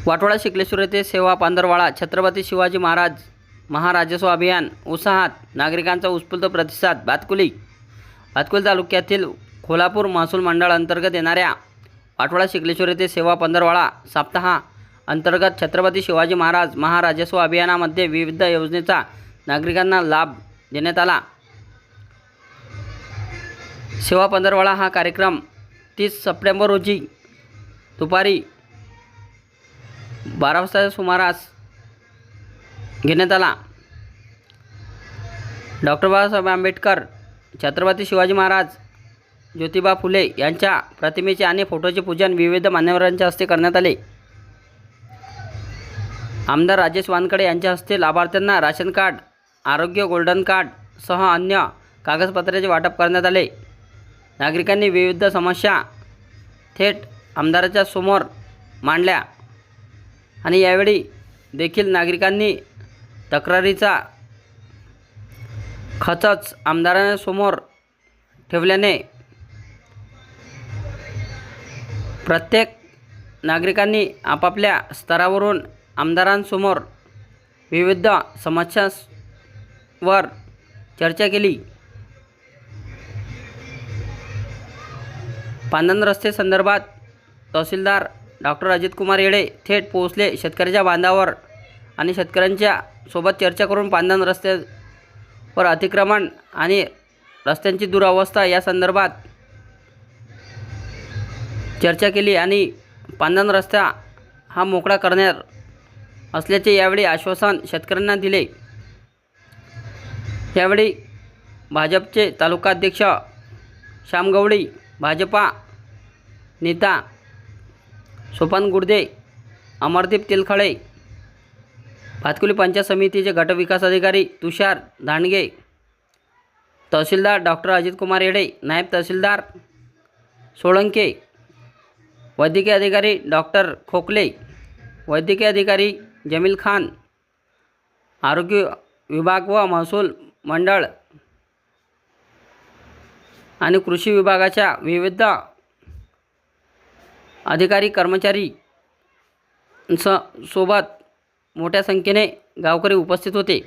वाटोळा शिकलेश्वर येथे सेवा पंधरवडा छत्रपती शिवाजी महाराज महाराजस्व अभियान उत्साहात नागरिकांचा उत्स्फूर्त प्रतिसाद भातकुली तालुक्यातील खोलापूर महसूल मंडळ अंतर्गत येणाऱ्या वाटोळा शिकलेश्वर येथे सेवा पंधरवडा सप्ताह अंतर्गत छत्रपती शिवाजी महाराज महाराजस्व अभियानामध्ये विविध योजनेचा नागरिकांना लाभ देण्यात आला। सेवा पंधरवडा हा कार्यक्रम 30 सप्टेंबर रोजी दुपारी 12 वाजताच्या सुमारास घेण्यात आला। डॉक्टर बाबासाहेब आंबेडकर, छत्रपती शिवाजी महाराज, ज्योतिबा फुले यांच्या प्रतिमेचे आणि फोटोचे पूजन विविध मान्यवरांच्या हस्ते करण्यात आले। आमदार राजेश वानखडे यांच्या हस्ते लाभार्थ्यांना राशन कार्ड, आरोग्य गोल्डन कार्ड सह अन्य कागदपत्रांचे वाटप करण्यात आले। नागरिकांनी विविध समस्या थेट आमदाराच्या समोर मांडल्या आणि यावेळी देखील नागरिकांनी तक्रारीचा खचच आमदारांसमोर ठेवल्याने प्रत्येक नागरिकांनी आपापल्या स्तरावरून आमदारांसमोर विविध समस्यांवर चर्चा केली। पांदन रस्ते संदर्भात तहसीलदार डॉक्टर अजित कुमार येडे थेट पोहोचले शेतकऱ्याच्या बांधावर आणि शेतकऱ्यांच्या सोबत चर्चा करून पांदन रस्त्यावर अतिक्रमण आणि रस्त्यांची दुरावस्था या संदर्भात चर्चा केली आणि पांदन रस्ता हा मोकळा करणार असल्याचे यावेळी आश्वासन शेतकऱ्यांना दिले। यावेळी भाजपचे तालुकाध्यक्ष श्यामगवडी, भाजपा नेता सोपान गुर्दे, अमरदीप तेलखळे, भातकुली पंचायत समितीचे गटविकास अधिकारी तुषार धांडगे, तहसीलदार डॉक्टर अजित कुमार येडे, नायब तहसीलदार सोळंके, वैद्यकीय अधिकारी डॉक्टर खोकले, वैद्यकीय अधिकारी जमील खान, आरोग्य विभाग व महसूल मंडळ आणि कृषी विभागाच्या विविध अधिकारी कर्मचारी सोबत मोठ्या संख्येने गावकरी उपस्थित होते।